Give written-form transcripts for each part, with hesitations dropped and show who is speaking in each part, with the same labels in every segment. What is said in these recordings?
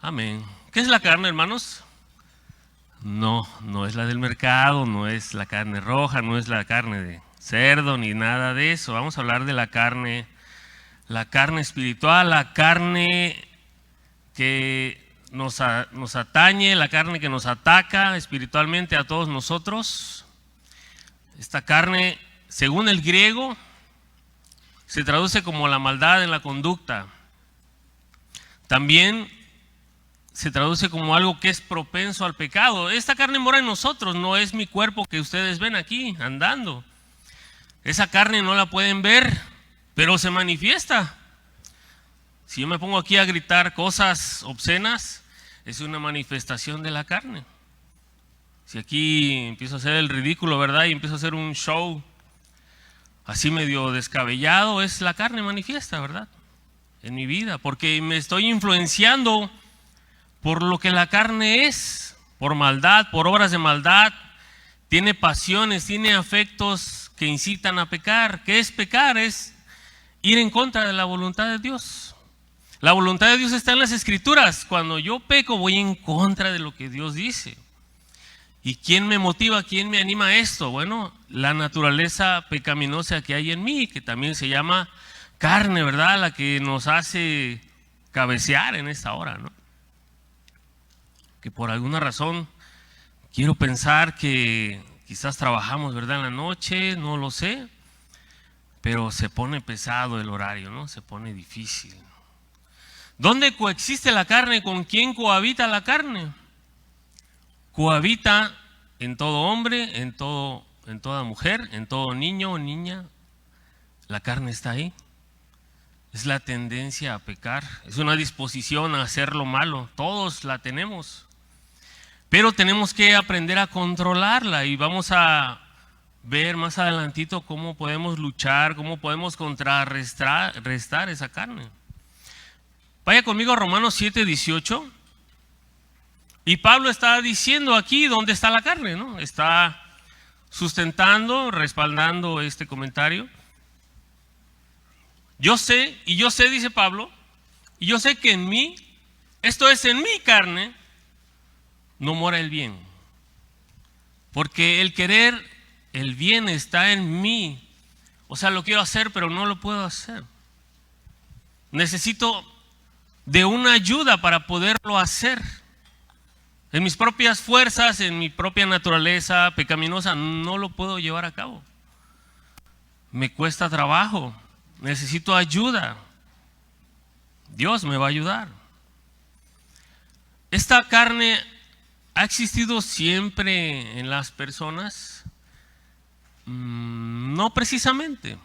Speaker 1: Amén. ¿Qué es la carne, hermanos? No es la del mercado, no es la carne roja, no es la carne de cerdo ni nada de eso. Vamos a hablar de la carne espiritual, la carne que nos atañe, la carne que nos ataca espiritualmente a todos nosotros. Esta carne, según el griego, se traduce como la maldad en la conducta. También se traduce como algo que es propenso al pecado. Esta carne mora en nosotros, no es mi cuerpo que ustedes ven aquí andando. Esa carne no la pueden ver, pero se manifiesta. Si yo me pongo aquí a gritar cosas obscenas, es una manifestación de la carne. Si aquí empiezo a hacer el ridículo, ¿verdad? Y empiezo a hacer un show así medio descabellado, es la carne manifiesta, ¿verdad? En mi vida, porque me estoy influenciando por lo que la carne es, por maldad, por obras de maldad. Tiene pasiones, tiene afectos que incitan a pecar. ¿Qué es pecar? Es ir en contra de la voluntad de Dios. La voluntad de Dios está en las Escrituras. Cuando yo peco, voy en contra de lo que Dios dice. ¿Y quién me motiva? ¿Quién me anima a esto? Bueno, la naturaleza pecaminosa que hay en mí, que también se llama carne, ¿verdad? La que nos hace cabecear en esta hora, ¿no? Que por alguna razón quiero pensar que quizás trabajamos, ¿verdad? En la noche, no lo sé, pero se pone pesado el horario, ¿no? Se pone difícil. ¿Dónde coexiste la carne? ¿Con quién cohabita la carne? Cohabita en todo hombre, en toda mujer, en todo niño o niña. La carne está ahí. Es la tendencia a pecar, es una disposición a hacer lo malo. Todos la tenemos. Pero tenemos que aprender a controlarla y vamos a ver más adelantito cómo podemos luchar, cómo podemos restar esa carne. Vaya conmigo a Romanos 7:18. Y Pablo está diciendo aquí dónde está la carne, ¿no? Está sustentando, respaldando este comentario. Yo sé, dice Pablo, y yo sé que en mí, esto es en mi carne, no mora el bien. Porque el querer, el bien está en mí. O sea, lo quiero hacer, pero no lo puedo hacer. Necesito de una ayuda para poderlo hacer. En mis propias fuerzas, en mi propia naturaleza pecaminosa, no lo puedo llevar a cabo. Me cuesta trabajo. Necesito ayuda. Dios me va a ayudar. Esta carne ha existido siempre en las personas. No precisamente.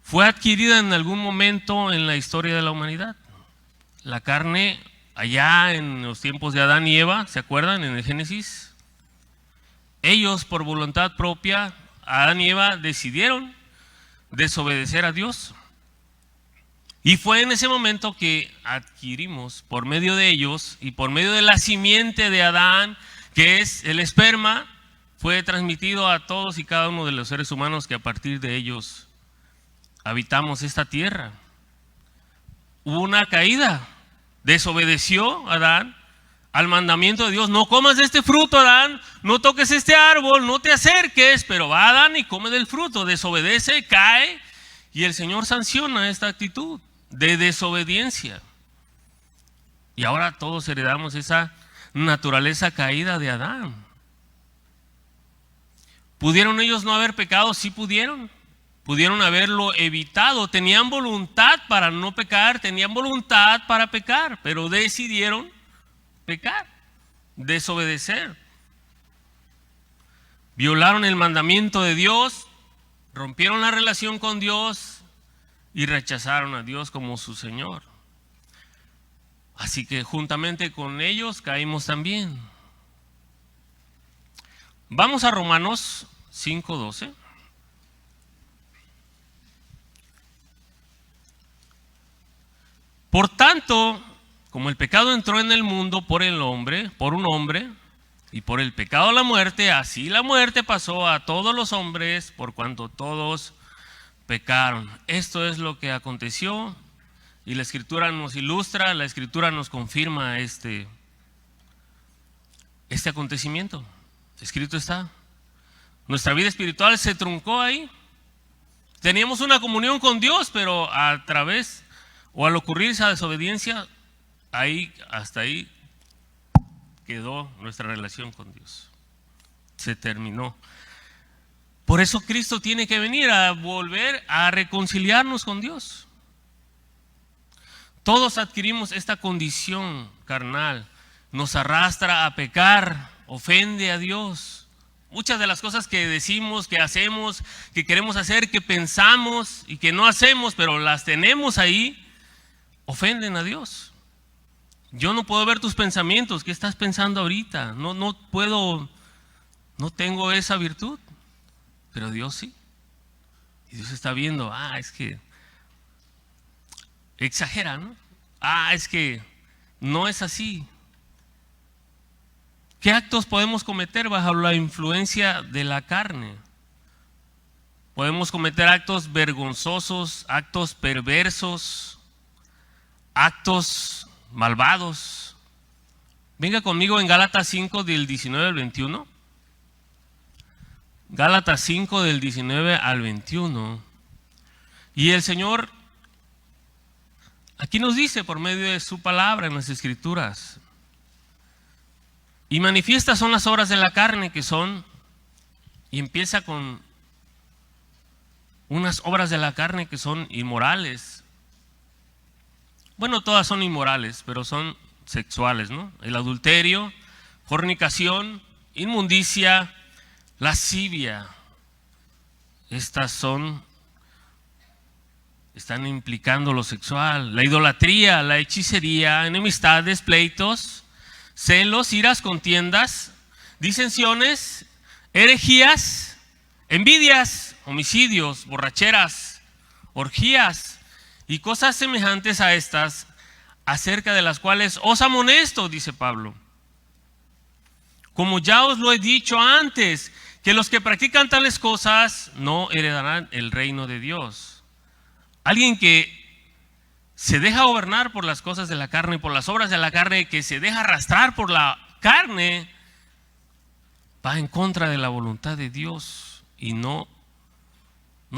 Speaker 1: Fue adquirida en algún momento en la historia de la humanidad. La carne, allá en los tiempos de Adán y Eva, ¿se acuerdan? En el Génesis. Ellos, por voluntad propia, Adán y Eva decidieron desobedecer a Dios. Y fue en ese momento que adquirimos, por medio de ellos y por medio de la simiente de Adán, que es el esperma, fue transmitido a todos y cada uno de los seres humanos que a partir de ellos habitamos esta tierra. Hubo una caída, desobedeció Adán al mandamiento de Dios: no comas de este fruto, Adán, no toques este árbol, no te acerques. Pero va Adán y come del fruto, desobedece, cae, y el Señor sanciona esta actitud de desobediencia. Y ahora todos heredamos esa naturaleza caída de Adán. ¿Pudieron ellos no haber pecado? Sí pudieron. Pudieron haberlo evitado. Tenían voluntad para no pecar, tenían voluntad para pecar, pero decidieron pecar, desobedecer. Violaron el mandamiento de Dios, rompieron la relación con Dios y rechazaron a Dios como su Señor. Así que juntamente con ellos caímos también. Vamos a Romanos 5:12. Por tanto, como el pecado entró en el mundo por un hombre, y por el pecado la muerte, así la muerte pasó a todos los hombres, por cuanto todos pecaron. Esto es lo que aconteció Y la Escritura nos ilustra, la Escritura nos confirma este acontecimiento. Escrito está. Nuestra vida espiritual se truncó ahí. Teníamos una comunión con Dios, pero a través o al ocurrir esa desobediencia, hasta ahí quedó nuestra relación con Dios. Se terminó. Por eso Cristo tiene que venir a volver a reconciliarnos con Dios. Todos adquirimos esta condición carnal, nos arrastra a pecar, ofende a Dios. Muchas de las cosas que decimos, que hacemos, que queremos hacer, que pensamos y que no hacemos, pero las tenemos ahí, ofenden a Dios. Yo no puedo ver tus pensamientos, ¿qué estás pensando ahorita? No puedo, no tengo esa virtud, pero Dios sí. Y Dios está viendo, es que exagera, ¿no? Es que no es así. ¿Qué actos podemos cometer bajo la influencia de la carne? Podemos cometer actos vergonzosos, actos perversos, actos malvados. Venga conmigo en Gálatas 5 del 19 al 21. Gálatas 5 del 19 al 21. Y el Señor aquí nos dice por medio de su palabra en las Escrituras: y manifiestas son las obras de la carne, que son, y empieza con unas obras de la carne que son inmorales. Bueno, todas son inmorales, pero son sexuales, ¿no? El adulterio, fornicación, inmundicia, lascivia. Estas están implicando lo sexual. La idolatría, la hechicería, enemistades, pleitos, celos, iras, contiendas, disensiones, herejías, envidias, homicidios, borracheras, orgías y cosas semejantes a estas, acerca de las cuales os amonesto, dice Pablo. Como ya os lo he dicho antes, que los que practican tales cosas no heredarán el reino de Dios. Alguien que se deja gobernar por las cosas de la carne y por las obras de la carne, que se deja arrastrar por la carne, va en contra de la voluntad de Dios y no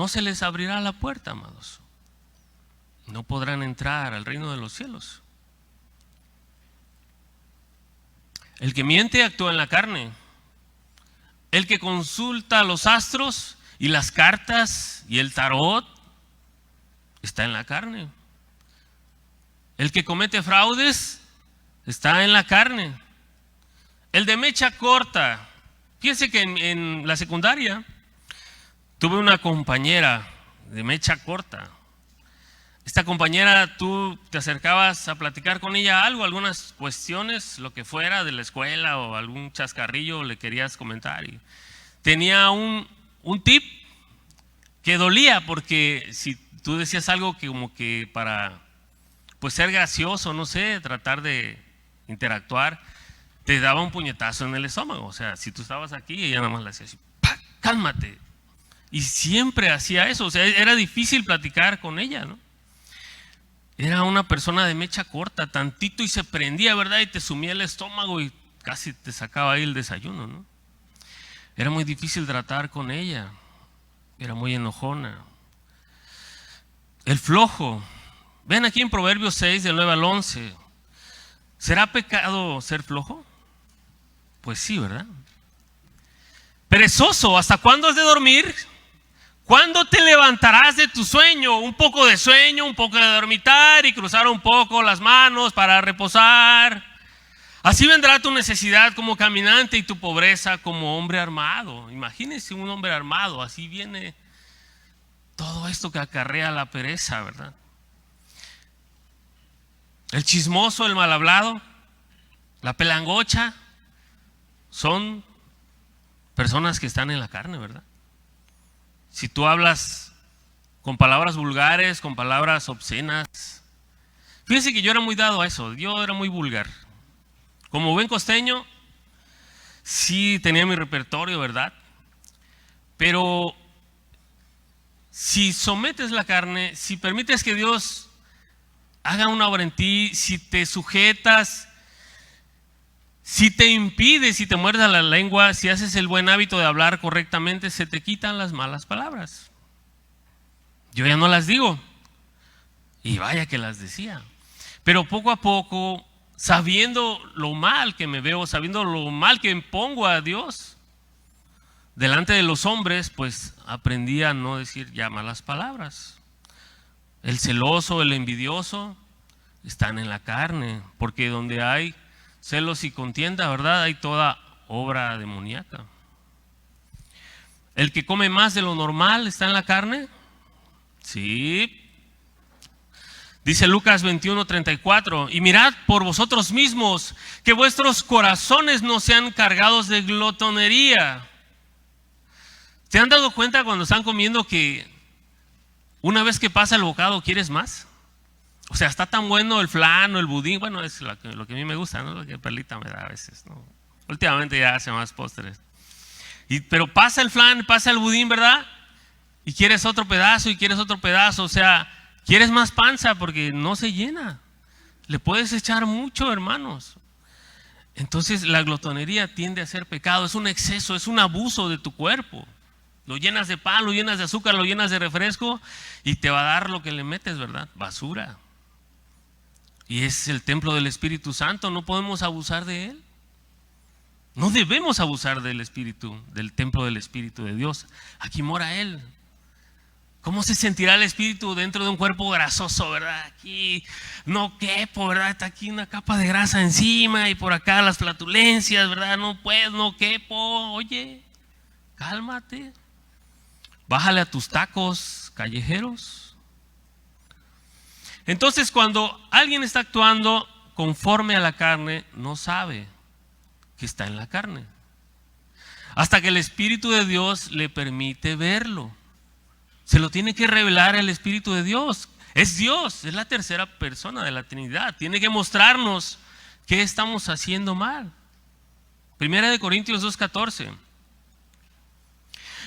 Speaker 1: se les abrirá la puerta, amados. No podrán entrar al reino de los cielos. El que miente actúa en la carne. El que consulta los astros y las cartas y el tarot está en la carne. El que comete fraudes está en la carne. El de mecha corta. Fíjense que en la secundaria tuve una compañera de mecha corta. Esta compañera, tú te acercabas a platicar con ella algo, algunas cuestiones, lo que fuera de la escuela o algún chascarrillo le querías comentar. Y tenía un tip que dolía, porque si tú decías algo que como que para pues ser gracioso, no sé, tratar de interactuar, te daba un puñetazo en el estómago. O sea, si tú estabas aquí, ella nada más le hacía así, ¡pah! Cálmate. Y siempre hacía eso. O sea, era difícil platicar con ella, ¿no? Era una persona de mecha corta, tantito y se prendía, ¿verdad? Y te sumía el estómago y casi te sacaba ahí el desayuno, ¿no? Era muy difícil tratar con ella. Era muy enojona. El flojo. Ven aquí en Proverbios 6, del 9 al 11. ¿Será pecado ser flojo? Pues sí, ¿verdad? Perezoso, ¿hasta cuándo has de dormir? ¿Cuándo te levantarás de tu sueño? Un poco de sueño, un poco de dormitar y cruzar un poco las manos para reposar. Así vendrá tu necesidad como caminante y tu pobreza como hombre armado. Imagínense un hombre armado, así viene todo esto que acarrea la pereza, ¿verdad? El chismoso, el mal hablado, la pelangocha, son personas que están en la carne, ¿verdad? Si tú hablas con palabras vulgares, con palabras obscenas. Fíjense que yo era muy dado a eso, yo era muy vulgar. Como buen costeño, sí tenía mi repertorio, ¿verdad? Pero si sometes la carne, si permites que Dios haga una obra en ti, si te sujetas, si te impide, si te muerdes la lengua, si haces el buen hábito de hablar correctamente, se te quitan las malas palabras. Yo ya no las digo, y vaya que las decía, pero poco a poco, sabiendo lo mal que me veo, sabiendo lo mal que pongo a Dios delante de los hombres, pues aprendí a no decir ya malas palabras. El celoso, el envidioso están en la carne, porque donde hay celos y contienda, ¿verdad?, hay toda obra demoníaca. El que come más de lo normal está en la carne. Sí. Dice Lucas 21:34, y mirad por vosotros mismos que vuestros corazones no sean cargados de glotonería. ¿Se han dado cuenta cuando están comiendo que una vez que pasa el bocado quieres más? O sea, está tan bueno el flan o el budín, bueno, es lo que a mí me gusta, ¿no? Lo que Perlita me da a veces, ¿no? Últimamente ya hace más postres. Pero pasa el flan, pasa el budín, ¿verdad? Y quieres otro pedazo y quieres otro pedazo, o sea, quieres más panza porque no se llena. Le puedes echar mucho, hermanos. Entonces la glotonería tiende a ser pecado, es un exceso, es un abuso de tu cuerpo. Lo llenas de pan, lo llenas de azúcar, lo llenas de refresco y te va a dar lo que le metes, ¿verdad? Basura. Y es el templo del Espíritu Santo, no podemos abusar de él. No debemos abusar del Espíritu, del templo del Espíritu de Dios. Aquí mora Él. ¿Cómo se sentirá el Espíritu dentro de un cuerpo grasoso, verdad? Aquí no quepo, ¿verdad? Está aquí una capa de grasa encima y por acá las flatulencias, ¿verdad? No puedo, no quepo. Oye, cálmate. Bájale a tus tacos callejeros. Entonces, cuando alguien está actuando conforme a la carne, no sabe que está en la carne, hasta que el Espíritu de Dios le permite verlo. Se lo tiene que revelar el Espíritu de Dios. Es Dios, es la tercera persona de la Trinidad. Tiene que mostrarnos qué estamos haciendo mal. Primera de Corintios 2:14.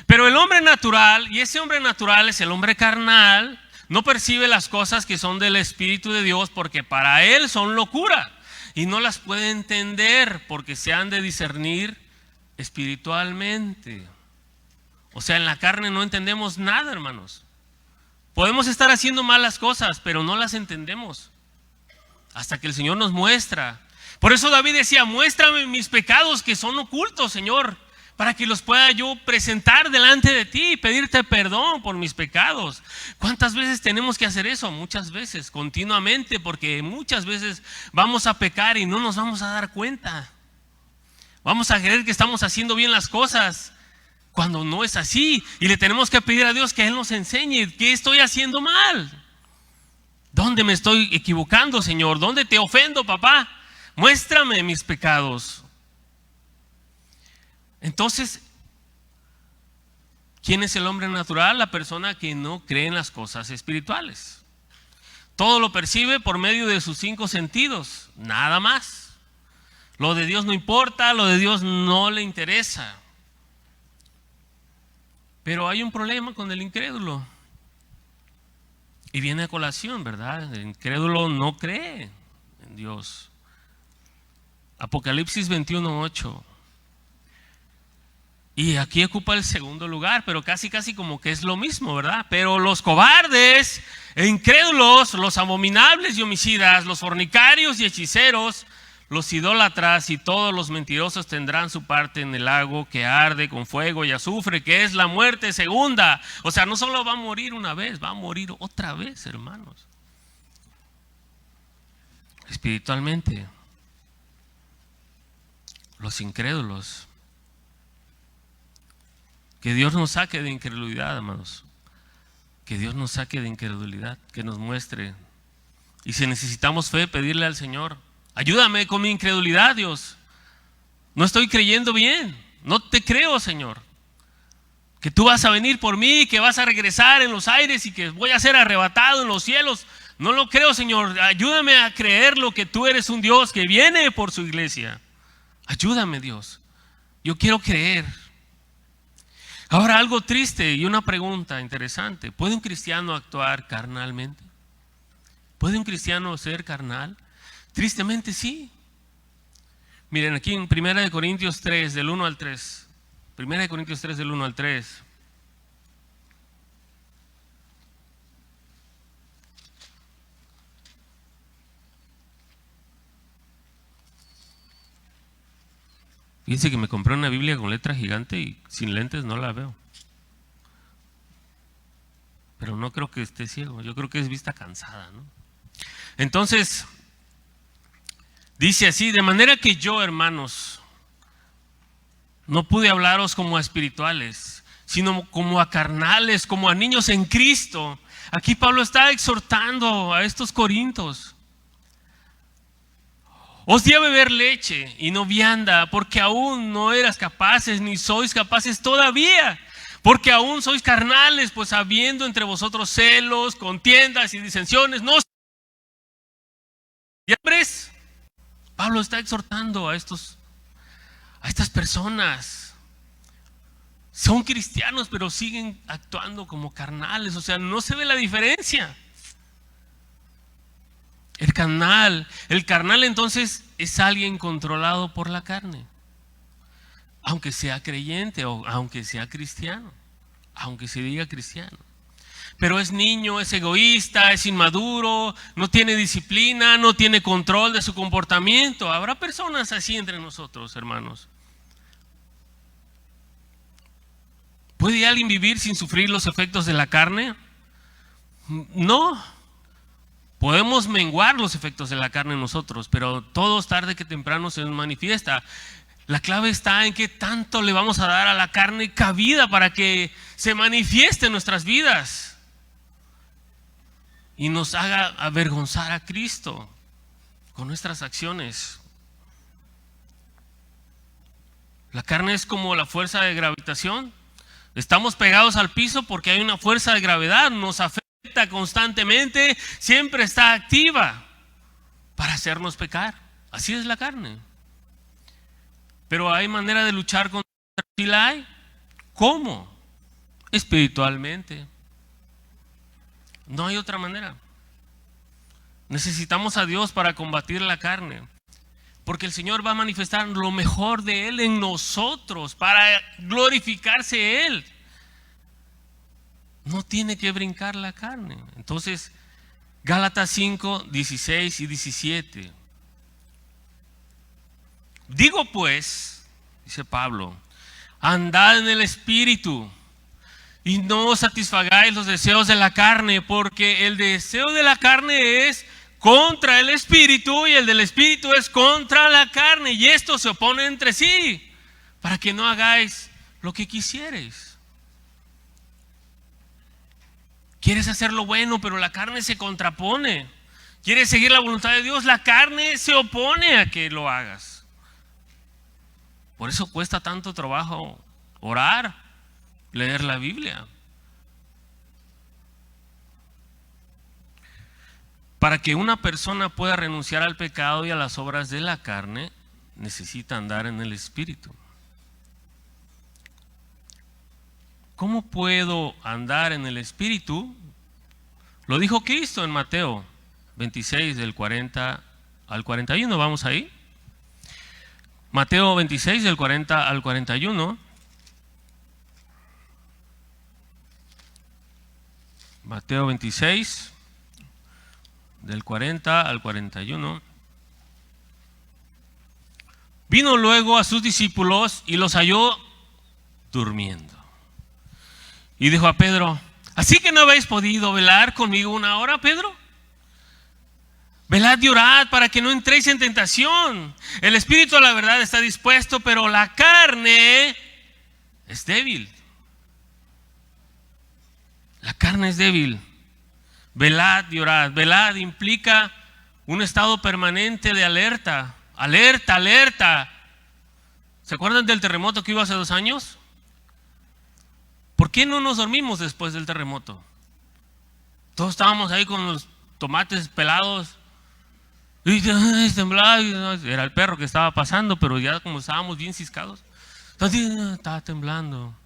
Speaker 1: Pero el hombre natural, y ese hombre natural es el hombre carnal, no percibe las cosas que son del Espíritu de Dios porque para él son locura y no las puede entender porque se han de discernir espiritualmente. O sea, en la carne no entendemos nada, hermanos. Podemos estar haciendo malas cosas, pero no las entendemos hasta que el Señor nos muestra. Por eso David decía, muéstrame mis pecados que son ocultos, Señor, para que los pueda yo presentar delante de ti y pedirte perdón por mis pecados. ¿Cuántas veces tenemos que hacer eso? Muchas veces, continuamente, porque muchas veces vamos a pecar y no nos vamos a dar cuenta. Vamos a creer que estamos haciendo bien las cosas cuando no es así, y le tenemos que pedir a Dios que Él nos enseñe qué estoy haciendo mal. ¿Dónde me estoy equivocando, Señor? ¿Dónde te ofendo, papá? Muéstrame mis pecados. Entonces, ¿quién es el hombre natural? La persona que no cree en las cosas espirituales. Todo lo percibe por medio de sus 5 sentidos, nada más. Lo de Dios no importa, lo de Dios no le interesa. Pero hay un problema con el incrédulo. Y viene a colación, ¿verdad? El incrédulo no cree en Dios. Apocalipsis 21:8. Y aquí ocupa el segundo lugar, pero casi como que es lo mismo, ¿verdad? Pero los cobardes e incrédulos, los abominables y homicidas, los fornicarios y hechiceros, los idólatras y todos los mentirosos tendrán su parte en el lago que arde con fuego y azufre, que es la muerte segunda. O sea, no solo va a morir una vez, va a morir otra vez, hermanos. Espiritualmente, los incrédulos. Que Dios nos saque de incredulidad, hermanos. Que Dios nos saque de incredulidad, que nos muestre. Y si necesitamos fe, pedirle al Señor, ayúdame con mi incredulidad, Dios. No estoy creyendo bien. No te creo, Señor. Que tú vas a venir por mí, que vas a regresar en los aires y que voy a ser arrebatado en los cielos. No lo creo, Señor. Ayúdame a creerlo, que tú eres un Dios que viene por su iglesia. Ayúdame, Dios. Yo quiero creer. Ahora, algo triste y una pregunta interesante. ¿Puede un cristiano actuar carnalmente? ¿Puede un cristiano ser carnal? Tristemente sí. Miren aquí en 1 Corintios 3, del 1 al 3. 1 Corintios 3, del 1 al 3. Fíjense que me compré una Biblia con letra gigante y sin lentes no la veo. Pero no creo que esté ciego, yo creo que es vista cansada, ¿no? Entonces, dice así: de manera que yo, hermanos, no pude hablaros como a espirituales, sino como a carnales, como a niños en Cristo. Aquí Pablo está exhortando a estos corintios. Os di a beber leche y no vianda, porque aún no eras capaces, ni sois capaces todavía, porque aún sois carnales, pues habiendo entre vosotros celos, contiendas y disensiones, no. Y hombres, Pablo está exhortando a estas personas. Son cristianos, pero siguen actuando como carnales, o sea, no se ve la diferencia. El carnal entonces es alguien controlado por la carne, aunque sea creyente o aunque sea cristiano, aunque se diga cristiano. Pero es niño, es egoísta, es inmaduro, no tiene disciplina, no tiene control de su comportamiento. Habrá personas así entre nosotros, hermanos. ¿Puede alguien vivir sin sufrir los efectos de la carne? No. Podemos menguar los efectos de la carne en nosotros, pero todos tarde que temprano se manifiesta. La clave está en qué tanto le vamos a dar a la carne cabida para que se manifieste en nuestras vidas y nos haga avergonzar a Cristo con nuestras acciones. La carne es como la fuerza de gravitación. Estamos pegados al piso porque hay una fuerza de gravedad, nos afecta constantemente, siempre está activa para hacernos pecar. Así es la carne. Pero hay manera de luchar contra ¿sí la hay? ¿Cómo? Espiritualmente. No hay otra manera. Necesitamos a Dios para combatir la carne, porque el Señor va a manifestar lo mejor de Él en nosotros para glorificarse Él. No tiene que brincar la carne. Entonces, Gálatas 5, 16 y 17. Digo pues, dice Pablo, andad en el Espíritu y no satisfagáis los deseos de la carne, porque el deseo de la carne es contra el Espíritu y el del Espíritu es contra la carne, y estos se oponen entre sí, para que no hagáis lo que quisiereis. Quieres hacer lo bueno, pero la carne se contrapone. Quieres seguir la voluntad de Dios, la carne se opone a que lo hagas. Por eso cuesta tanto trabajo orar, leer la Biblia. Para que una persona pueda renunciar al pecado y a las obras de la carne, necesita andar en el Espíritu. ¿Cómo puedo andar en el Espíritu? Lo dijo Cristo en Mateo 26, del 40 al 41. Vamos ahí. Mateo 26, del 40 al 41. Mateo 26, del 40 al 41. Vino luego a sus discípulos y los halló durmiendo. Y dijo a Pedro: ¿así que no habéis podido velar conmigo una hora, Pedro? Velad y orad para que no entréis en tentación. El espíritu, la verdad, está dispuesto, pero la carne es débil. La carne es débil. Velad y orad. Velad implica un estado permanente de alerta. Alerta, alerta. ¿Se acuerdan del terremoto que hubo hace 2 años? ¿Por qué no nos dormimos después del terremoto? Todos estábamos ahí con los tomates pelados y temblaba. Era el perro que estaba pasando, pero ya como estábamos bien ciscados, estaba temblando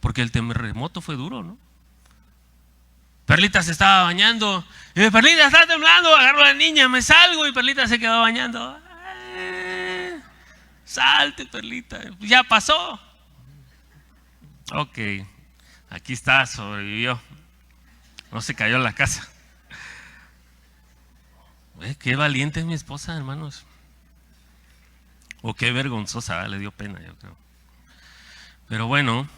Speaker 1: porque el terremoto fue duro, ¿no? Perlita se estaba bañando. Y Perlita está temblando, agarro a la niña, me salgo y Perlita se quedó bañando. Salte, Perlita, ya pasó. Ok, aquí está, sobrevivió. No se cayó en la casa. Qué valiente es mi esposa, hermanos. O qué vergonzosa, le dio pena, yo creo. Pero bueno,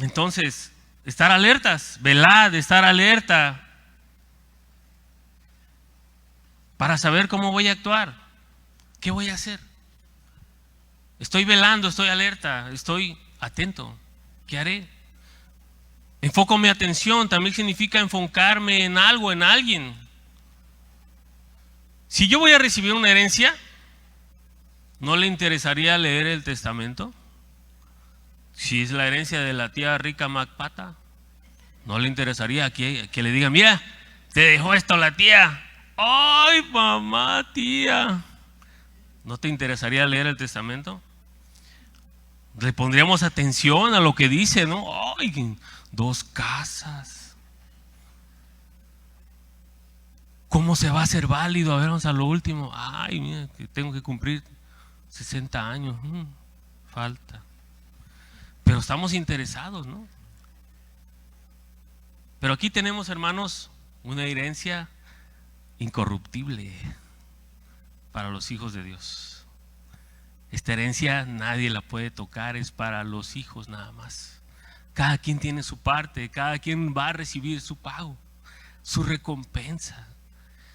Speaker 1: entonces, estar alertas, velad, estar alerta para saber cómo voy a actuar, qué voy a hacer. Estoy velando, estoy alerta, estoy atento. ¿Qué haré? Enfoco mi atención, también significa enfocarme en algo, en alguien. Si yo voy a recibir una herencia, ¿no le interesaría leer el testamento? Si es la herencia de la tía rica Macpata, ¿no le interesaría que le diga, mira, te dejó esto la tía? ¡Ay, mamá, tía! ¿No te interesaría leer el testamento? Le pondríamos atención a lo que dice, ¿no? ¡Ay, 2 casas! ¿Cómo se va a hacer válido? A ver, vamos a lo último. ¡Ay, mira, que tengo que cumplir 60 años! Falta. Pero estamos interesados, ¿no? Pero aquí tenemos, hermanos, una herencia incorruptible para los hijos de Dios. Esta herencia nadie la puede tocar, es para los hijos nada más. Cada quien tiene su parte, cada quien va a recibir su pago, su recompensa,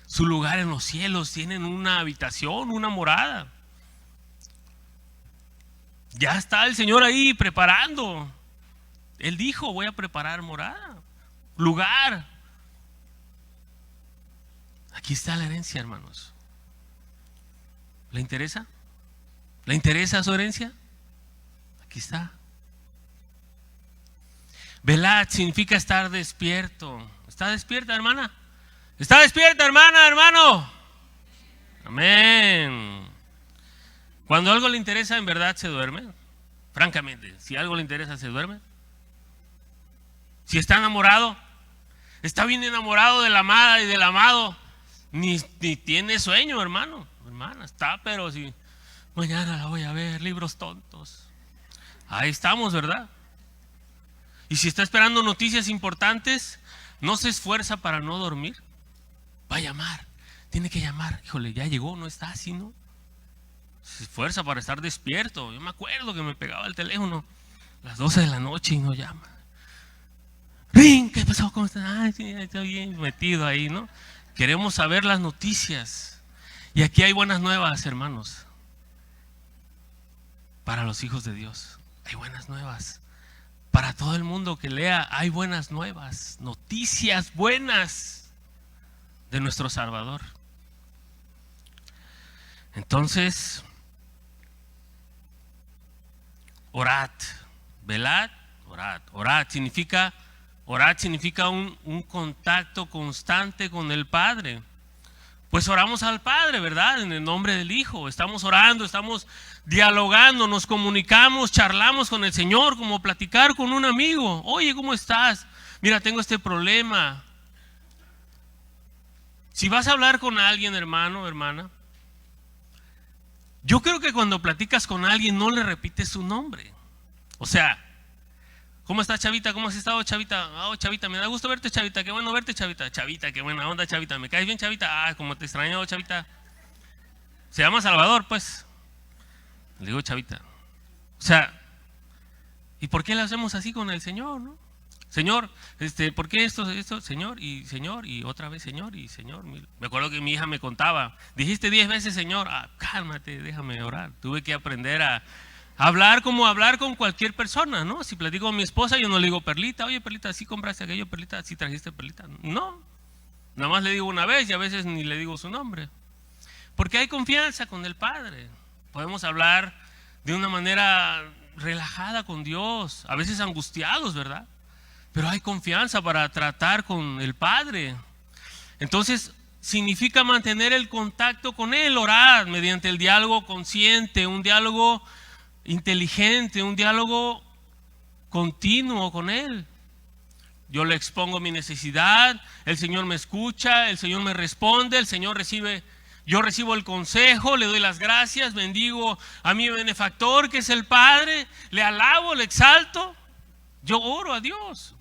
Speaker 1: su lugar en los cielos. Tienen una habitación, una morada. Ya está el Señor ahí preparando. Él dijo, voy a preparar morada, lugar. Aquí está la herencia, hermanos. ¿Le interesa? ¿Le interesa su herencia? Aquí está. Velad significa estar despierto. ¿Está despierta, hermana? ¿Está despierta, hermana, hermano? Amén. Cuando algo le interesa, en verdad se duerme. Francamente, si algo le interesa, se duerme. Si está enamorado, está bien enamorado de la amada y del amado, ni tiene sueño, hermano, hermana, está, pero si mañana la voy a ver, libros tontos. Ahí estamos, ¿verdad? Y si está esperando noticias importantes, no se esfuerza para no dormir. Va a llamar, tiene que llamar. Híjole, ya llegó, no está así, ¿no? Se esfuerza para estar despierto. Yo me acuerdo que me pegaba el teléfono a las 12 de la noche y no llama. ¡Ring! ¿Qué pasó? ¿Cómo estás? Ay, sí, estoy bien metido ahí, ¿no? Queremos saber las noticias. Y aquí hay buenas nuevas, hermanos. Para los hijos de Dios hay buenas nuevas. Para todo el mundo que lea hay buenas nuevas. Noticias buenas de nuestro Salvador. Entonces, orad, velad, orad. Orad significa un contacto constante con el Padre. Pues oramos al Padre, ¿verdad? En el nombre del Hijo. Estamos orando, estamos dialogando, nos comunicamos, charlamos con el Señor, como platicar con un amigo. Oye, ¿cómo estás? Mira, tengo este problema. Si vas a hablar con alguien, hermano, hermana, yo creo que cuando platicas con alguien no le repites su nombre. O sea, ¿cómo estás, Chavita? ¿Cómo has estado, Chavita? Oh, Chavita, me da gusto verte, Chavita. Qué bueno verte, Chavita. Chavita, qué buena onda, Chavita. ¿Me caes bien, Chavita? Ah, como te extraño, Chavita. Se llama Salvador, pues. Le digo, Chavita. O sea, ¿y por qué lo hacemos así con el Señor, no? Señor, ¿por qué esto, Señor, y otra vez Señor, y Señor? Me acuerdo que mi hija me contaba, dijiste 10 veces Señor. Ah, cálmate, déjame orar. Tuve que aprender a hablar como hablar con cualquier persona, ¿no? Si platico con mi esposa, yo no le digo, Perlita, oye, Perlita, ¿sí compraste aquello, Perlita? ¿Sí trajiste, Perlita? No, nada más le digo una vez y a veces ni le digo su nombre. Porque hay confianza con el Padre. Podemos hablar de una manera relajada con Dios, a veces angustiados, ¿verdad? Pero hay confianza para tratar con el Padre. Entonces, significa mantener el contacto con Él, orar mediante el diálogo consciente, un diálogo inteligente, un diálogo continuo con Él. Yo le expongo mi necesidad, el Señor me escucha, el Señor me responde, yo recibo el consejo, le doy las gracias, bendigo a mi benefactor que es el Padre, le alabo, le exalto, yo oro a Dios.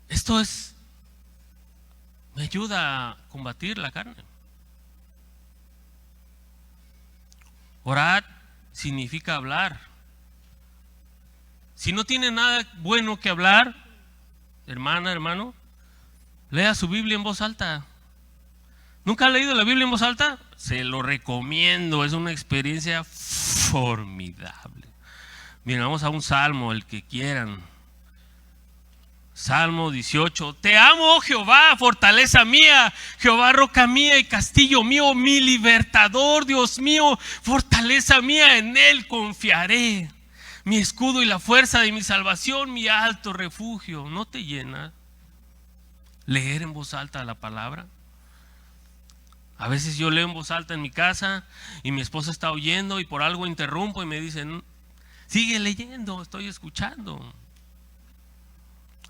Speaker 1: Esto me ayuda a combatir la carne. Orar significa hablar. Si no tiene nada bueno que hablar, hermana, hermano, lea su Biblia en voz alta. ¿Nunca ha leído la Biblia en voz alta? Se lo recomiendo, es una experiencia formidable. Miren, vamos a un salmo, el que quieran. Salmo 18. Te amo, oh Jehová, fortaleza mía, Jehová, roca mía y castillo mío, mi libertador, Dios mío, fortaleza mía, en él confiaré. Mi escudo y la fuerza de mi salvación, mi alto refugio. ¿No te llena leer en voz alta la palabra? A veces yo leo en voz alta en mi casa y mi esposa está oyendo y por algo interrumpo y me dicen, sigue leyendo, estoy escuchando.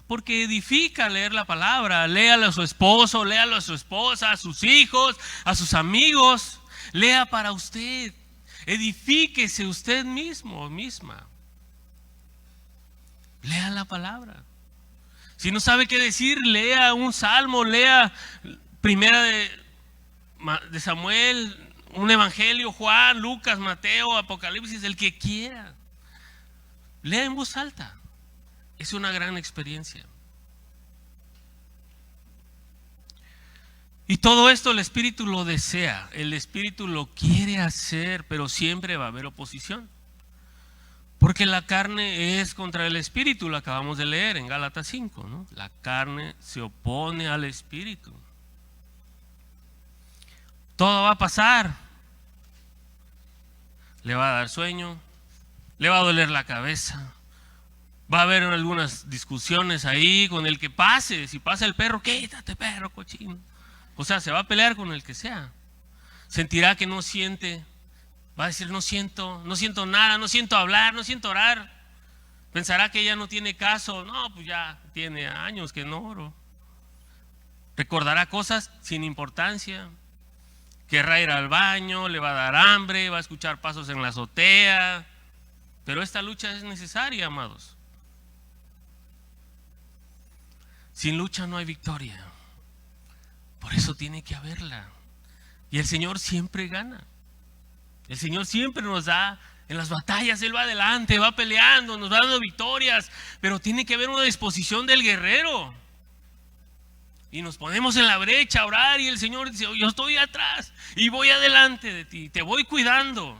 Speaker 1: Porque edifica leer la palabra. Léalo a su esposo, léalo a su esposa, a sus hijos, a sus amigos. Lea para usted. Edifíquese usted mismo o misma. Lea la palabra. Si no sabe qué decir, lea un salmo, lea primera de Samuel, un evangelio, Juan, Lucas, Mateo, Apocalipsis, el que quiera. Lea en voz alta. Es una gran experiencia. Y todo esto el Espíritu lo desea, el Espíritu lo quiere hacer, pero siempre va a haber oposición. Porque la carne es contra el Espíritu, lo acabamos de leer en Gálatas 5, ¿no? La carne se opone al Espíritu. Todo va a pasar. Le va a dar sueño, le va a doler la cabeza. Va a haber algunas discusiones ahí con el que pase. Si pasa el perro, quítate, perro cochino. O sea, se va a pelear con el que sea. Sentirá que no siente. Va a decir, no siento nada, no siento hablar, no siento orar. Pensará que ya no tiene caso. No, pues ya tiene años que no oro. Recordará cosas sin importancia. Querrá ir al baño, le va a dar hambre, va a escuchar pasos en la azotea. Pero esta lucha es necesaria, amados. Sin lucha no hay victoria. Por eso tiene que haberla. Y el Señor siempre gana. El Señor siempre nos da en las batallas. Él va adelante, va peleando, nos va dando victorias. Pero tiene que haber una disposición del guerrero. Y nos ponemos en la brecha a orar y el Señor dice, yo estoy atrás y voy adelante de ti, te voy cuidando.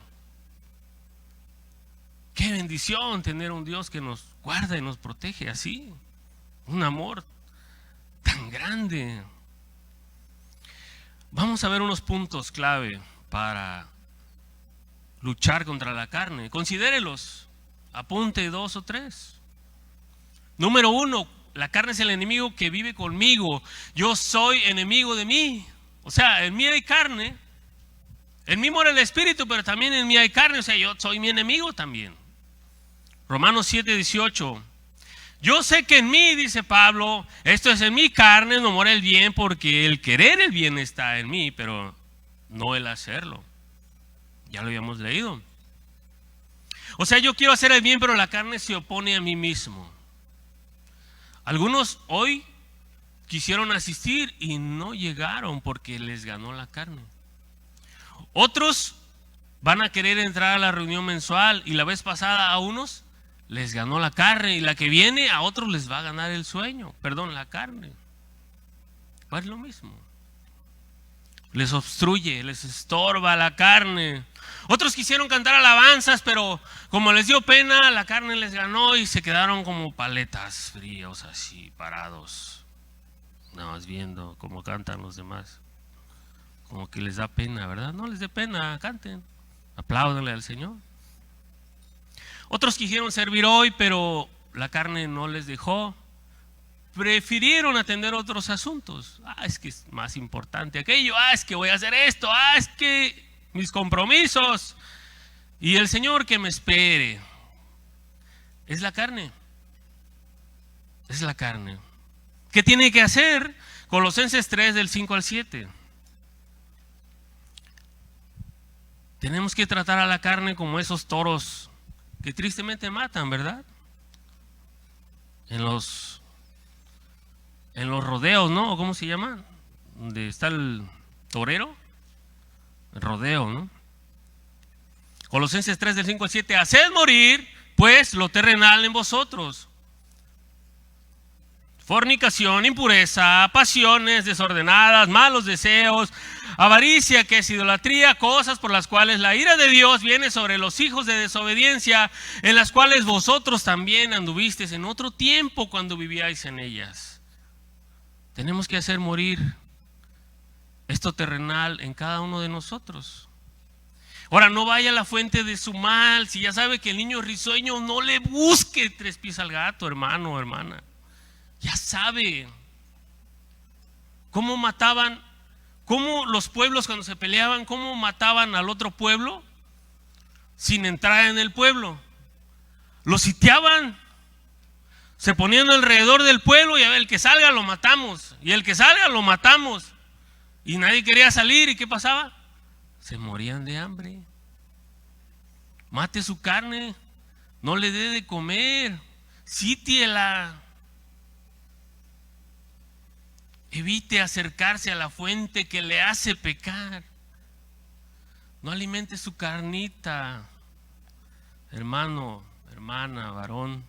Speaker 1: Qué bendición tener un Dios que nos guarda y nos protege así. Un amor tan grande. Vamos a ver unos puntos clave para luchar contra la carne. Considérelos. Apunte 2 o 3. Número 1, la carne es el enemigo que vive conmigo. Yo soy enemigo de mí. O sea, en mí hay carne. En mí mora el espíritu, pero también en mí hay carne. O sea, yo soy mi enemigo también. Romanos 7:18. Yo sé que en mí, dice Pablo, esto es en mi carne, no mora el bien, porque el querer el bien está en mí, pero no el hacerlo. Ya lo habíamos leído. O sea, yo quiero hacer el bien, pero la carne se opone a mí mismo. Algunos hoy quisieron asistir y no llegaron porque les ganó la carne. Otros van a querer entrar a la reunión mensual y la vez pasada a unos les ganó la carne y la que viene a otros les va a ganar el sueño, la carne. Es lo mismo. Les obstruye, les estorba la carne. Otros quisieron cantar alabanzas, pero como les dio pena, la carne les ganó y se quedaron como paletas fríos así, parados. Nada más viendo cómo cantan los demás. Como que les da pena, ¿verdad? No les dé pena, canten, apláudanle al Señor. Otros quisieron servir hoy, pero la carne no les dejó. Prefirieron atender otros asuntos. Es que es más importante aquello. Es que voy a hacer esto. Es que mis compromisos. Y el Señor que me espere. Es la carne. Es la carne. ¿Qué tiene que hacer? Colosenses 3 del 5 al 7. Tenemos que tratar a la carne como esos toros que tristemente matan, ¿verdad? En los rodeos, ¿no? ¿Cómo se llama? Donde está el torero. El rodeo, ¿no? Colosenses 3 del 5 al 7. Haced morir, pues, lo terrenal en vosotros: fornicación, impureza, pasiones desordenadas, malos deseos, avaricia, que es idolatría, cosas por las cuales la ira de Dios viene sobre los hijos de desobediencia, en las cuales vosotros también anduvisteis en otro tiempo cuando vivíais en ellas. Tenemos que hacer morir esto terrenal en cada uno de nosotros. Ahora, no vaya a la fuente de su mal. Si ya sabe que el niño risueño, no le busque tres pies al gato, hermano o hermana. Ya sabe cómo mataban, cómo los pueblos cuando se peleaban, cómo mataban al otro pueblo sin entrar en el pueblo. Lo sitiaban, se ponían alrededor del pueblo y a ver, el que salga lo matamos, y el que salga lo matamos. Y nadie quería salir, ¿y qué pasaba? Se morían de hambre. Mate su carne, no le dé de comer, sítiela. Evite acercarse a la fuente que le hace pecar. No alimente su carnita, hermano, hermana, varón.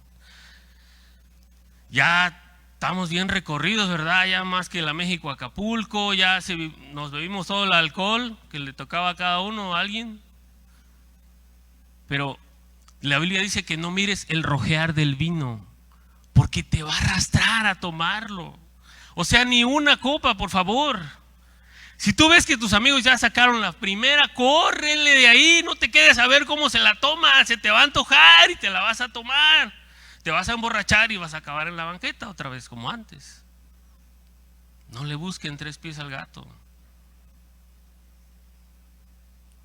Speaker 1: Ya estamos bien recorridos, ¿verdad? Ya más que la México Acapulco, ya nos bebimos todo el alcohol que le tocaba a cada uno, a alguien. Pero la Biblia dice que no mires el rojear del vino, porque te va a arrastrar a tomarlo. O sea, ni una copa, por favor. Si tú ves que tus amigos ya sacaron la primera, córrele de ahí, no te quedes a ver cómo se la toma, se te va a antojar y te la vas a tomar. Te vas a emborrachar y vas a acabar en la banqueta otra vez como antes. No le busquen tres pies al gato.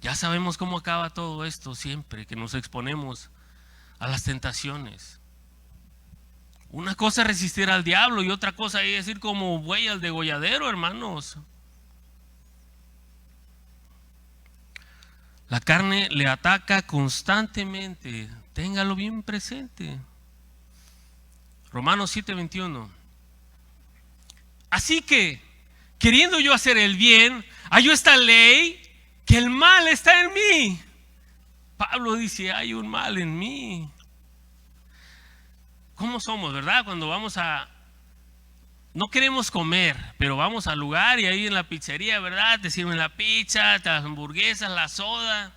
Speaker 1: Ya sabemos cómo acaba todo esto siempre que nos exponemos a las tentaciones. Una cosa es resistir al diablo y otra cosa es ir como buey al degolladero, hermanos. La carne le ataca constantemente. Téngalo bien presente. Romanos 7:21. Así que, queriendo yo hacer el bien, hallo esta ley, que el mal está en mí. Pablo dice, hay un mal en mí. ¿Cómo somos, verdad? Cuando vamos no queremos comer, pero vamos al lugar y ahí en la pizzería, ¿verdad? Te sirven la pizza, las hamburguesas, la soda.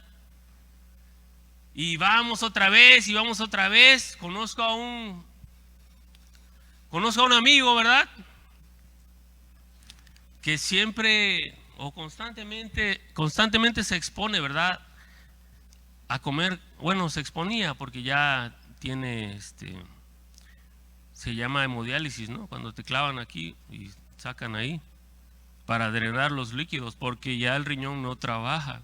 Speaker 1: Y vamos otra vez, y vamos otra vez. Conozco a un amigo, ¿verdad? Que siempre o constantemente se expone, ¿verdad? A comer, bueno, se exponía porque ya tiene se llama hemodiálisis, ¿no? Cuando te clavan aquí y sacan ahí para drenar los líquidos, porque ya el riñón no trabaja.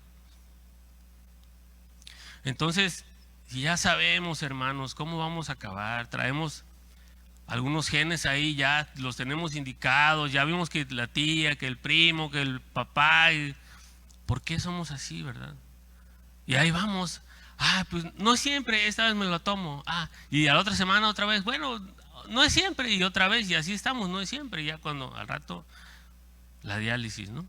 Speaker 1: Entonces, ya sabemos, hermanos, cómo vamos a acabar. Traemos algunos genes ahí, ya los tenemos indicados, ya vimos que la tía, que el primo, que el papá. ¿Por qué somos así, verdad? Y ahí vamos. Pues no siempre, esta vez me lo tomo. Y a la otra semana otra vez, bueno, no es siempre, y otra vez, y así estamos, no es siempre, ya cuando al rato la diálisis, ¿no?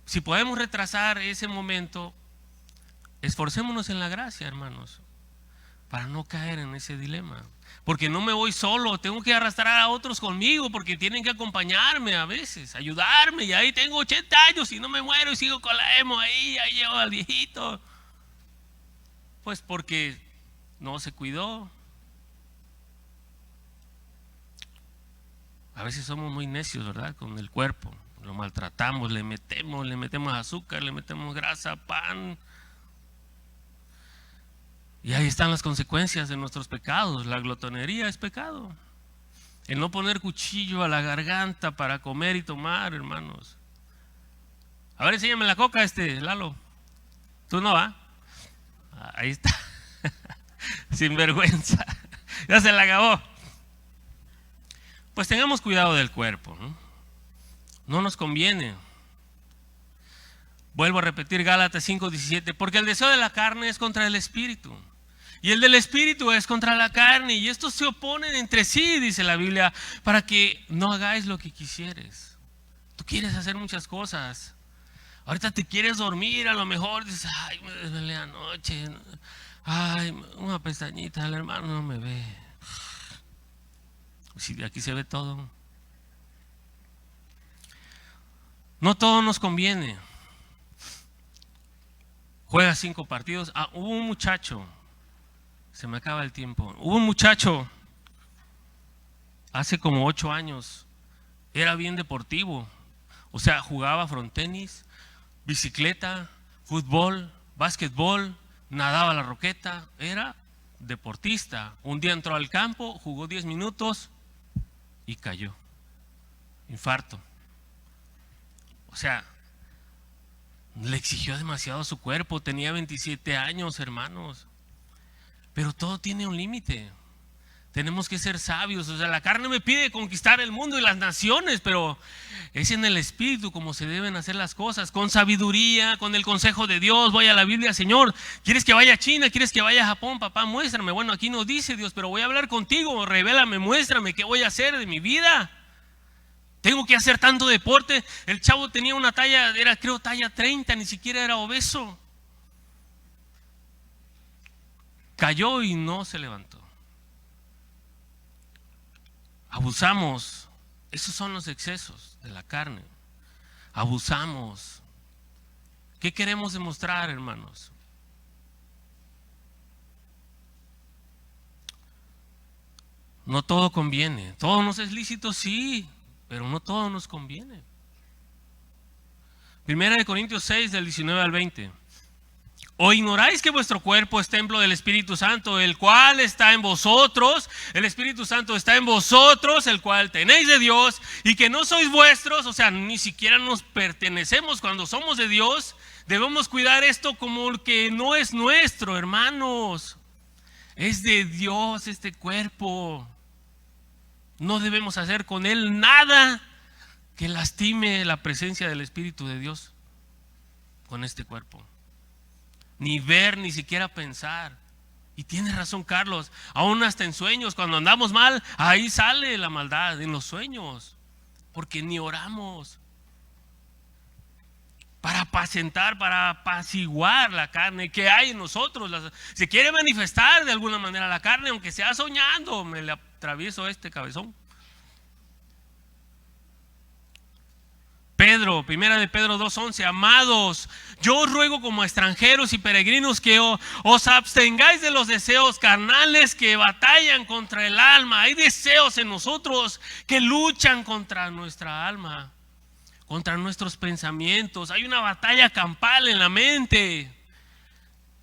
Speaker 1: Si podemos retrasar ese momento, esforcémonos en la gracia, hermanos, para no caer en ese dilema. Porque no me voy solo, tengo que arrastrar a otros conmigo, porque tienen que acompañarme a veces, ayudarme, y ahí tengo 80 años y no me muero y sigo con la emo ahí llevo al viejito. Pues porque no se cuidó. A veces somos muy necios, ¿verdad? Con el cuerpo, lo maltratamos, le metemos azúcar, le metemos grasa, pan. Y ahí están las consecuencias de nuestros pecados. La glotonería es pecado. El no poner cuchillo a la garganta para comer y tomar, hermanos. A ver, enséñame la coca, Lalo. Tú no, ¿ah? Ahí está. Sin vergüenza. Ya se la acabó. Pues tengamos cuidado del cuerpo, ¿no? No nos conviene. Vuelvo a repetir Gálatas 5:17, porque el deseo de la carne es contra el espíritu, y el del espíritu es contra la carne, y estos se oponen entre sí, dice la Biblia, para que no hagáis lo que quisieres. Tú quieres hacer muchas cosas. Ahorita te quieres dormir, a lo mejor dices, ay, me desvelé anoche, ay, una pestañita, el hermano no me ve. Si de aquí se ve todo. No todo nos conviene. Juega 5 partidos. Hubo un muchacho, se me acaba el tiempo. Hubo un muchacho hace como 8 años, era bien deportivo. O sea, jugaba frontenis, bicicleta, fútbol, básquetbol, nadaba la roqueta, era deportista. Un día entró al campo, jugó 10 minutos y cayó. Infarto. O sea, le exigió demasiado a su cuerpo, tenía 27 años, hermanos. Pero todo tiene un límite. Tenemos que ser sabios. O sea, la carne me pide conquistar el mundo y las naciones, pero es en el espíritu como se deben hacer las cosas, con sabiduría, con el consejo de Dios. Voy a la Biblia, Señor, ¿quieres que vaya a China? ¿Quieres que vaya a Japón? Papá, muéstrame. Bueno, aquí no dice Dios, pero voy a hablar contigo. Revélame, muéstrame qué voy a hacer de mi vida. Tengo que hacer tanto deporte. El chavo tenía una talla, era creo talla 30, ni siquiera era obeso. Cayó y no se levantó. Abusamos. Esos son los excesos de la carne. Abusamos. ¿Qué queremos demostrar, hermanos? No todo conviene. Todo nos es lícito, sí, pero no todo nos conviene. Primera de Corintios 6, del 19 al 20. ¿O ignoráis que vuestro cuerpo es templo del Espíritu Santo, el cual está en vosotros? El Espíritu Santo está en vosotros, el cual tenéis de Dios, y que no sois vuestros. O sea, ni siquiera nos pertenecemos cuando somos de Dios. Debemos cuidar esto como que no es nuestro, hermanos. Es de Dios este cuerpo. No debemos hacer con él nada que lastime la presencia del Espíritu de Dios con este cuerpo. Ni ver, ni siquiera pensar. Y tiene razón Carlos, aún hasta en sueños, cuando andamos mal, ahí sale la maldad, en los sueños, porque ni oramos para apacentar, para apaciguar la carne que hay en nosotros. Se quiere manifestar de alguna manera la carne, aunque sea soñando. Me le atravieso este cabezón. Pedro, primera de Pedro 2:11, amados, yo os ruego como extranjeros y peregrinos que os abstengáis de los deseos carnales que batallan contra el alma. Hay deseos en nosotros que luchan contra nuestra alma, contra nuestros pensamientos. Hay una batalla campal en la mente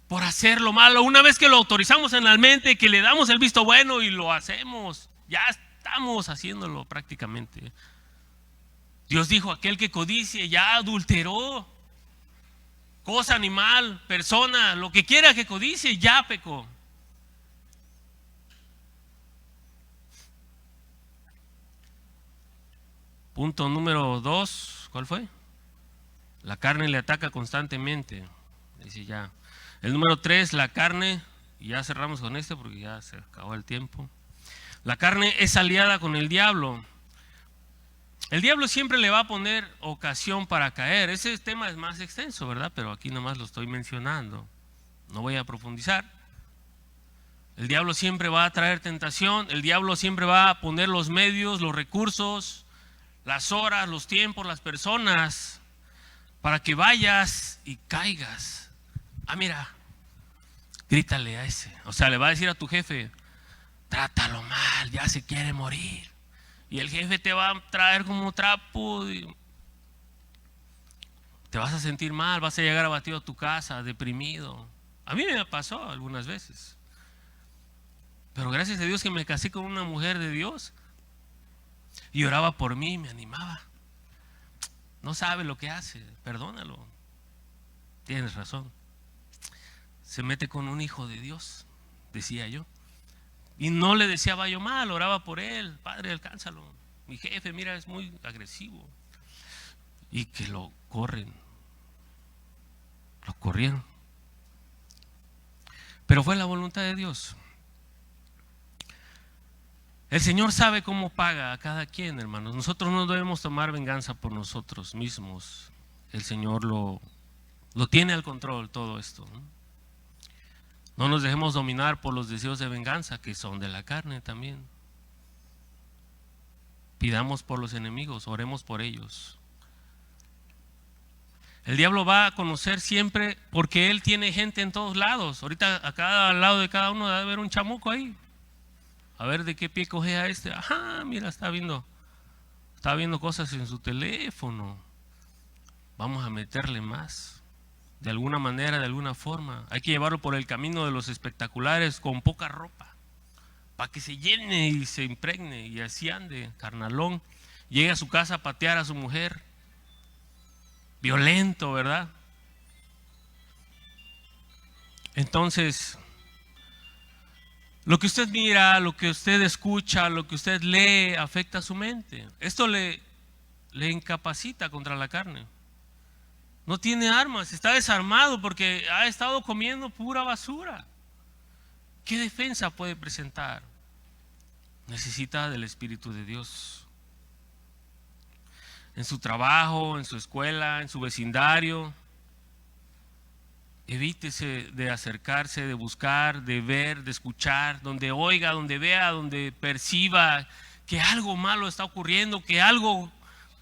Speaker 1: por hacer lo malo. Una vez que lo autorizamos en la mente, que le damos el visto bueno y lo hacemos, ya estamos haciéndolo prácticamente. Dios dijo, aquel que codicie ya adulteró. Cosa, animal, persona, lo que quiera que codicie, ya pecó. Punto número 2, ¿cuál fue? La carne le ataca constantemente. Dice ya. El número 3, la carne, y ya cerramos con este porque ya se acabó el tiempo. La carne es aliada con el diablo. El diablo siempre le va a poner ocasión para caer. Ese tema es más extenso, ¿verdad? Pero aquí nomás lo estoy mencionando. No voy a profundizar. El diablo siempre va a traer tentación. El diablo siempre va a poner los medios, los recursos, las horas, los tiempos, las personas, para que vayas y caigas. Mira, grítale a ese. O sea, le va a decir a tu jefe, trátalo mal, ya se quiere morir. Y el jefe te va a traer como trapo. Te vas a sentir mal, vas a llegar abatido a tu casa, deprimido. A mí me pasó algunas veces. Pero gracias a Dios que me casé con una mujer de Dios. Y oraba por mí, me animaba. No sabe lo que hace, perdónalo. Tienes razón. Se mete con un hijo de Dios, decía yo. Y no le deseaba yo mal, oraba por él. Padre, alcánzalo. Mi jefe, mira, es muy agresivo. Y que lo corrieron. Pero fue la voluntad de Dios. El Señor sabe cómo paga a cada quien, hermanos. Nosotros no debemos tomar venganza por nosotros mismos. El Señor lo tiene al control todo esto. No nos dejemos dominar por los deseos de venganza que son de la carne también. Pidamos por los enemigos, oremos por ellos. El diablo va a conocer siempre, porque él tiene gente en todos lados. Ahorita a cada lado de cada uno debe haber un chamuco ahí. A ver de qué pie cojea este. Ajá, mira, está viendo cosas en su teléfono. Vamos a meterle más. De alguna manera, de alguna forma. Hay que llevarlo por el camino de los espectaculares con poca ropa, para que se llene y se impregne y así ande, carnalón. Llegue a su casa a patear a su mujer. Violento, ¿verdad? Entonces, lo que usted mira, lo que usted escucha, lo que usted lee, afecta a su mente. Esto le incapacita contra la carne. No tiene armas, está desarmado porque ha estado comiendo pura basura. ¿Qué defensa puede presentar? Necesita del Espíritu de Dios. En su trabajo, en su escuela, en su vecindario. Evítese de acercarse, de buscar, de ver, de escuchar, donde oiga, donde vea, donde perciba que algo malo está ocurriendo, que algo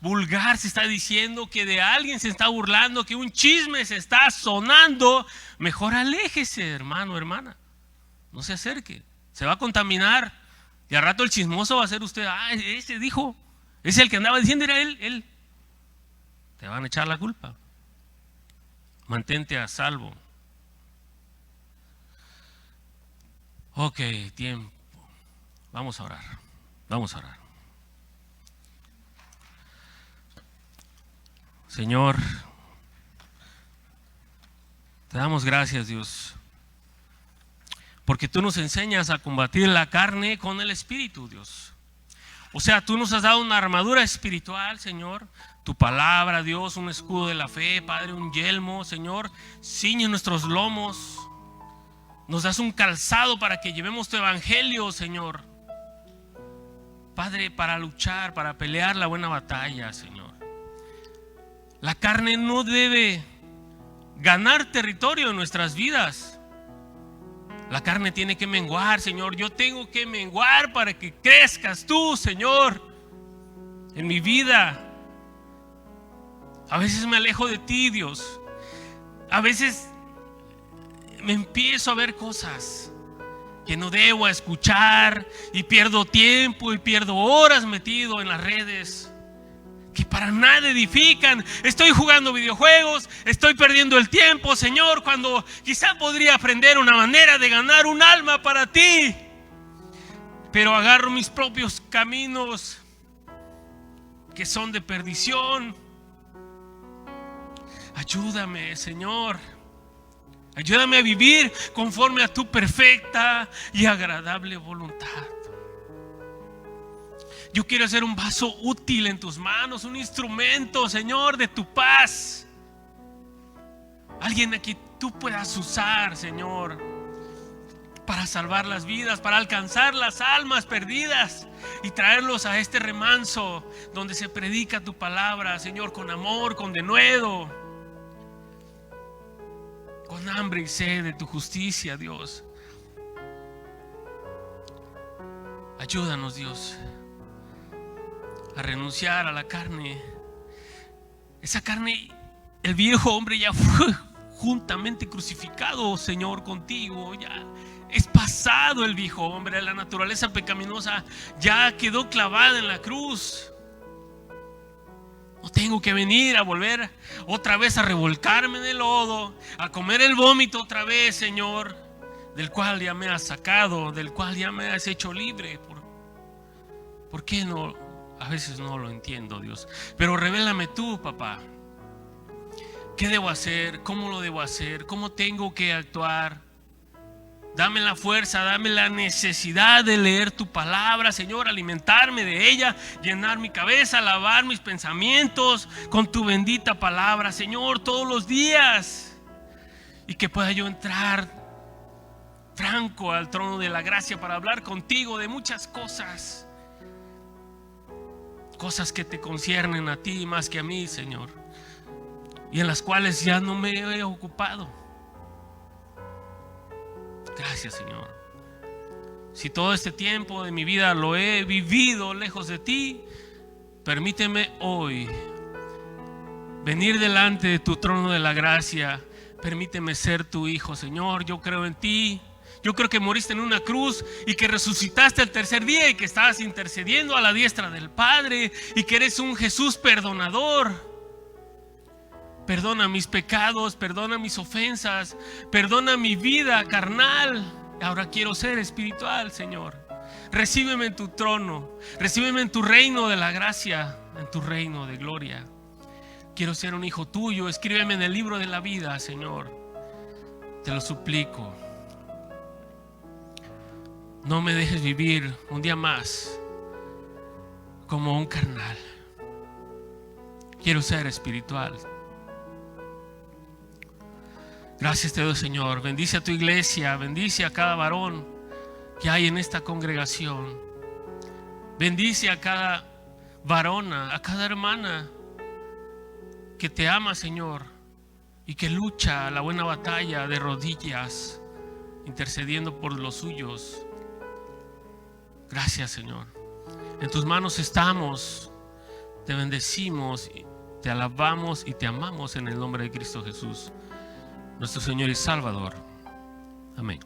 Speaker 1: vulgar se está diciendo, que de alguien se está burlando, que un chisme se está sonando. Mejor aléjese, hermano, hermana. No se acerque, se va a contaminar. Y al rato el chismoso va a ser usted. Ah, ese dijo, ese el que andaba diciendo era él. Te van a echar la culpa. Mantente a salvo. Ok, tiempo. Vamos a orar. Señor, te damos gracias, Dios, porque tú nos enseñas a combatir la carne con el Espíritu, Dios. O sea, tú nos has dado una armadura espiritual, Señor. Tu palabra, Dios, un escudo de la fe, Padre, un yelmo, Señor. Ciñe nuestros lomos. Nos das un calzado para que llevemos tu evangelio, Señor. Padre, para luchar, para pelear la buena batalla, Señor. La carne no debe ganar territorio en nuestras vidas. La carne tiene que menguar, Señor. Yo tengo que menguar para que crezcas tú, Señor, en mi vida. A veces me alejo de ti, Dios. A veces me empiezo a ver cosas que no debo escuchar y pierdo tiempo y pierdo horas metido en las redes que para nada edifican. Estoy jugando videojuegos, estoy perdiendo el tiempo, Señor, cuando quizá podría aprender una manera de ganar un alma para ti. Pero agarro mis propios caminos que son de perdición. Ayúdame, Señor. Ayúdame a vivir conforme a tu perfecta y agradable voluntad. Yo quiero ser un vaso útil en tus manos, un instrumento, Señor, de tu paz. Alguien a quien tú puedas usar, Señor, para salvar las vidas, para alcanzar las almas perdidas y traerlos a este remanso donde se predica tu palabra, Señor, con amor, con denuedo, con hambre y sed de tu justicia, Dios. Ayúdanos, Dios, a renunciar a la carne. Esa carne, el viejo hombre ya fue juntamente crucificado, Señor, contigo. Ya es pasado el viejo hombre. La naturaleza pecaminosa ya quedó clavada en la cruz. No tengo que venir a volver otra vez a revolcarme en el lodo, a comer el vómito otra vez, Señor, del cual ya me has sacado, del cual ya me has hecho libre. ¿Por qué no? A veces no lo entiendo, Dios. Pero revélame tú, papá. ¿Qué debo hacer? ¿Cómo lo debo hacer? ¿Cómo tengo que actuar? Dame la fuerza, dame la necesidad de leer tu palabra, Señor, alimentarme de ella, llenar mi cabeza, lavar mis pensamientos con tu bendita palabra, Señor, todos los días. Y que pueda yo entrar franco al trono de la gracia para hablar contigo de muchas cosas. Cosas que te conciernen a ti más que a mí, Señor. Y en las cuales ya no me he ocupado. Gracias, Señor. Si todo este tiempo de mi vida lo he vivido lejos de ti, permíteme hoy venir delante de tu trono de la gracia. Permíteme ser tu hijo, Señor. Yo creo en ti. Yo creo que moriste en una cruz y que resucitaste el tercer día y que estabas intercediendo a la diestra del Padre y que eres un Jesús perdonador. Perdona mis pecados, perdona mis ofensas, perdona mi vida carnal. Ahora quiero ser espiritual, Señor. Recíbeme en tu trono, recíbeme en tu reino de la gracia, en tu reino de gloria. Quiero ser un hijo tuyo, escríbeme en el libro de la vida, Señor. Te lo suplico. No me dejes vivir un día más como un carnal. Quiero ser espiritual. Gracias te doy, Señor. Bendice a tu iglesia, bendice a cada varón que hay en esta congregación. Bendice a cada varona, a cada hermana que te ama, Señor, y que lucha la buena batalla de rodillas, intercediendo por los suyos. Gracias, Señor. En tus manos estamos. Te bendecimos, te alabamos y te amamos en el nombre de Cristo Jesús, nuestro Señor y Salvador. Amén.